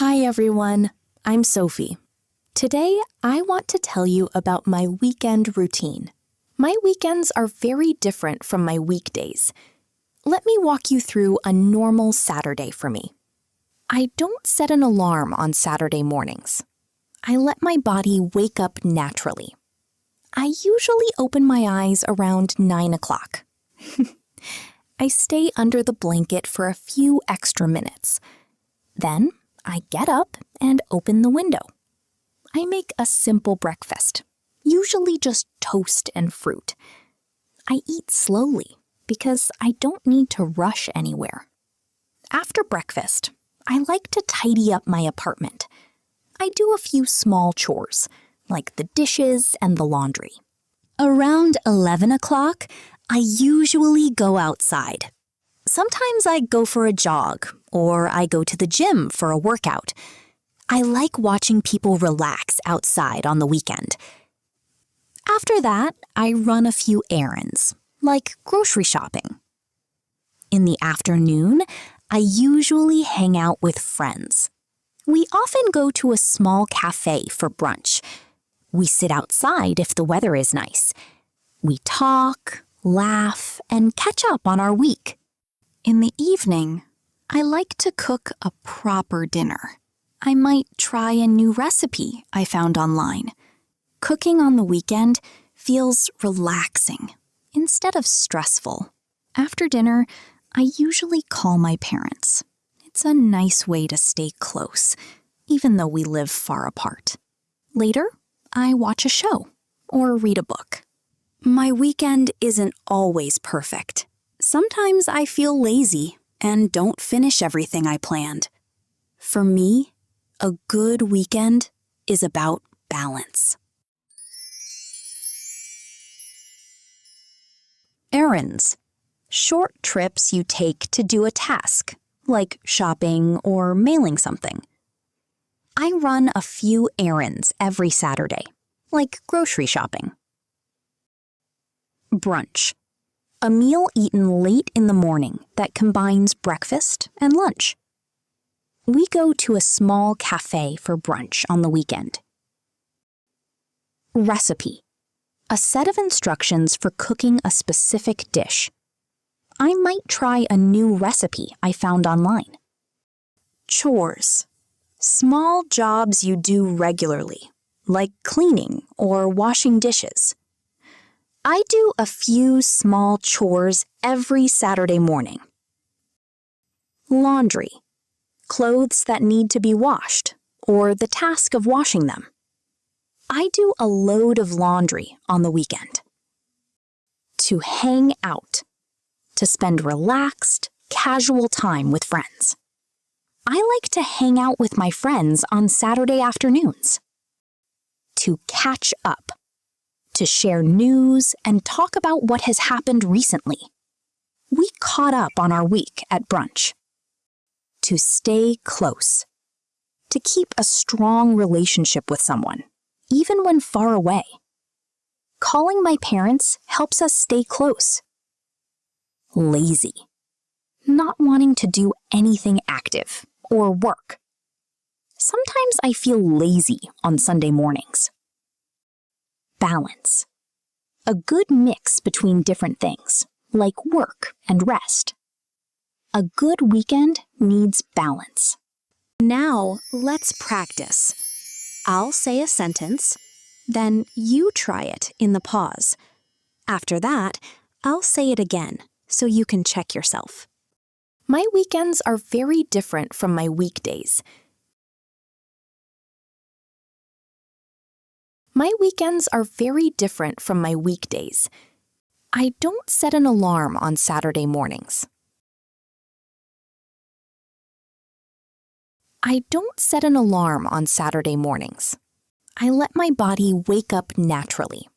Hi everyone, I'm Sophie. Today, I want to tell you about my weekend routine. My weekends are very different from my weekdays. Let me walk you through a normal Saturday for me. I don't set an alarm on Saturday mornings. I let my body wake up naturally. I usually open my eyes around 9 o'clock. I stay under the blanket for a few extra minutes. Then, I get up and open the window. I make a simple breakfast, usually just toast and fruit. I eat slowly because I don't need to rush anywhere. After breakfast, I like to tidy up my apartment. I do a few small chores, like the dishes and the laundry. Around 11 o'clock, I usually go outside. Sometimes I go for a jog, or I go to the gym for a workout. I like watching people relax outside on the weekend. After that, I run a few errands, like grocery shopping. In the afternoon, I usually hang out with friends. We often go to a small cafe for brunch. We sit outside if the weather is nice. We talk, laugh, and catch up on our week. In the evening, I like to cook a proper dinner. I might try a new recipe I found online. Cooking on the weekend feels relaxing instead of stressful. After dinner, I usually call my parents. It's a nice way to stay close, even though we live far apart. Later, I watch a show or read a book. My weekend isn't always perfect. Sometimes I feel lazy and don't finish everything I planned. For me, a good weekend is about balance. Errands. Short trips you take to do a task, like shopping or mailing something. I run a few errands every Saturday, like grocery shopping. Brunch. A meal eaten late in the morning that combines breakfast and lunch. We go to a small cafe for brunch on the weekend. Recipe. A set of instructions for cooking a specific dish. I might try a new recipe I found online. Chores. Small jobs you do regularly, like cleaning or washing dishes. I do a few small chores every Saturday morning. Laundry. Clothes that need to be washed, or the task of washing them. I do a load of laundry on the weekend. To hang out. To spend relaxed, casual time with friends. I like to hang out with my friends on Saturday afternoons. To catch up. To share news and talk about what has happened recently. We caught up on our week at brunch. To stay close. To keep a strong relationship with someone, even when far away. Calling my parents helps us stay close. Lazy. Not wanting to do anything active or work. Sometimes I feel lazy on Sunday mornings. Balance. A good mix between different things, like work and rest. A good weekend needs balance. Now, let's practice. I'll say a sentence, then you try it in the pause. After that, I'll say it again, so you can check yourself. My weekends are very different from my weekdays. My weekends are very different from my weekdays. I don't set an alarm on Saturday mornings. I don't set an alarm on Saturday mornings. I let my body wake up naturally.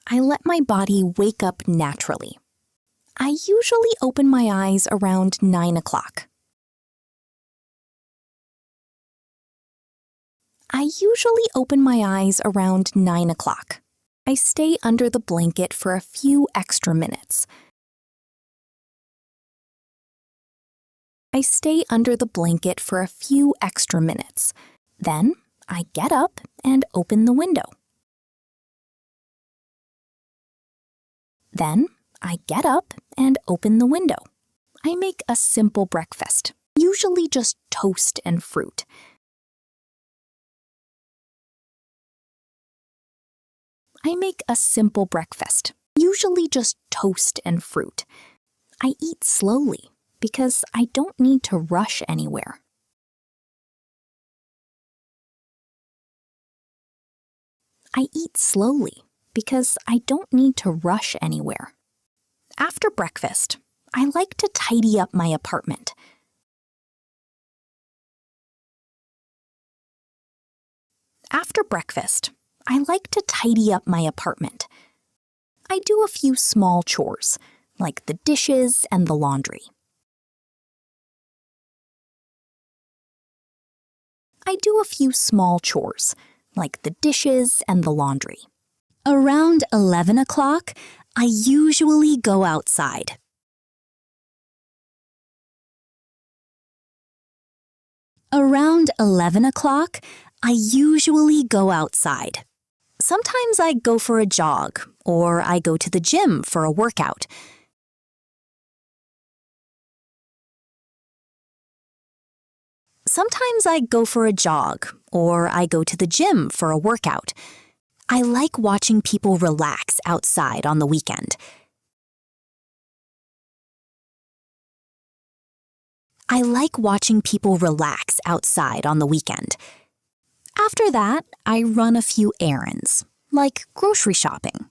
I let my body wake up naturally. I usually open my eyes around 9 o'clock. I usually open my eyes around 9 o'clock. I stay under the blanket for a few extra minutes. I stay under the blanket for a few extra minutes. Then, I get up and open the window. Then, I get up and open the window. I make a simple breakfast, usually just toast and fruit. I make a simple breakfast, usually just toast and fruit. I eat slowly because I don't need to rush anywhere. I eat slowly because I don't need to rush anywhere. After breakfast, I like to tidy up my apartment. After breakfast, I like to tidy up my apartment. I do a few small chores, like the dishes and the laundry. I do a few small chores, like the dishes and the laundry. Around 11 o'clock, I usually go outside. Around 11 o'clock, I usually go outside. Sometimes I go for a jog, or I go to the gym for a workout. Sometimes I go for a jog, or I go to the gym for a workout. I like watching people relax outside on the weekend. I like watching people relax outside on the weekend. After that, I run a few errands, like grocery shopping.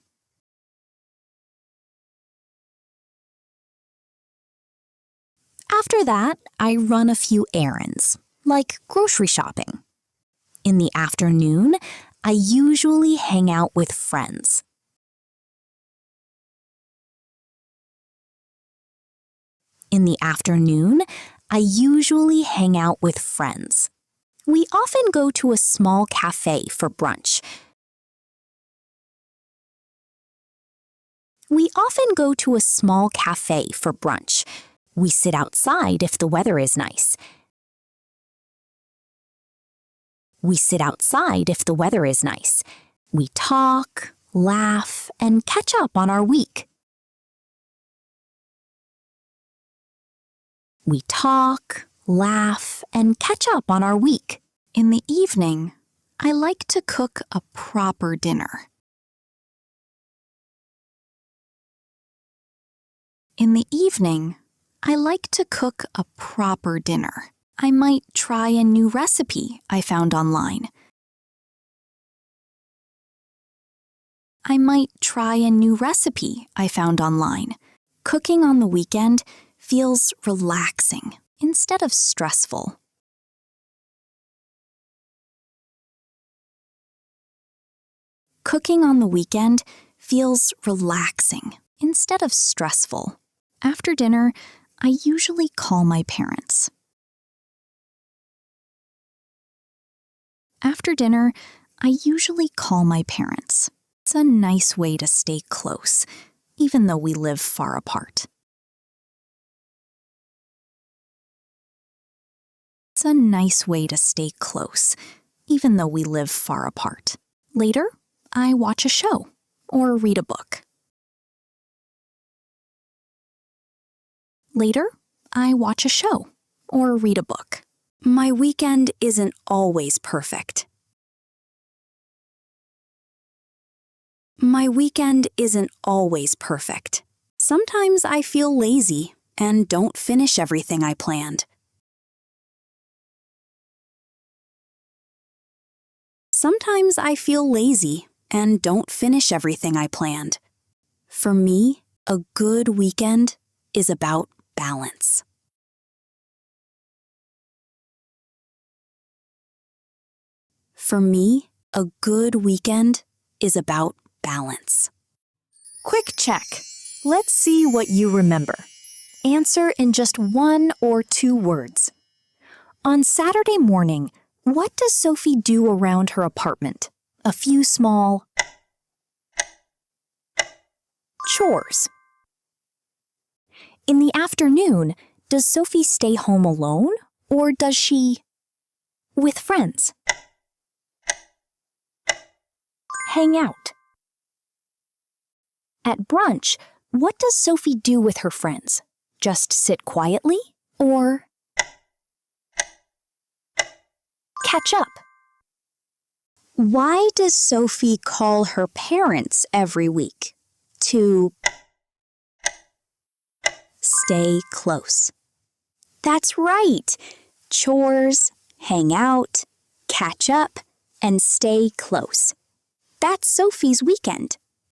After that, I run a few errands, like grocery shopping. In the afternoon, I usually hang out with friends. In the afternoon, I usually hang out with friends. We often go to a small cafe for brunch. We often go to a small cafe for brunch. We sit outside if the weather is nice. We sit outside if the weather is nice. We talk, laugh, and catch up on our week. We talk, laugh, and catch up on our week. In the evening, I like to cook a proper dinner. In the evening, I like to cook a proper dinner. I might try a new recipe I found online. I might try a new recipe I found online. Cooking on the weekend feels relaxing instead of stressful. Cooking on the weekend feels relaxing instead of stressful. After dinner, I usually call my parents. After dinner, I usually call my parents. It's a nice way to stay close, even though we live far apart. It's a nice way to stay close, even though we live far apart. Later, I watch a show or read a book. Later, I watch a show or read a book. My weekend isn't always perfect. My weekend isn't always perfect. Sometimes I feel lazy and don't finish everything I planned. Sometimes I feel lazy and don't finish everything I planned. For me, a good weekend is about balance. For me, a good weekend is about balance. Quick check. Let's see what you remember. Answer in just 1 or 2 words. On Saturday morning, what does Sophie do around her apartment? A few small chores. In the afternoon, Does Sophie stay home alone, or does she... with friends? Hang out. At brunch, what does Sophie do with her friends? Just sit quietly, or catch up? Why does Sophie call her parents every week? To stay close. That's right. Chores, hang out, catch up, and stay close. That's Sophie's weekend.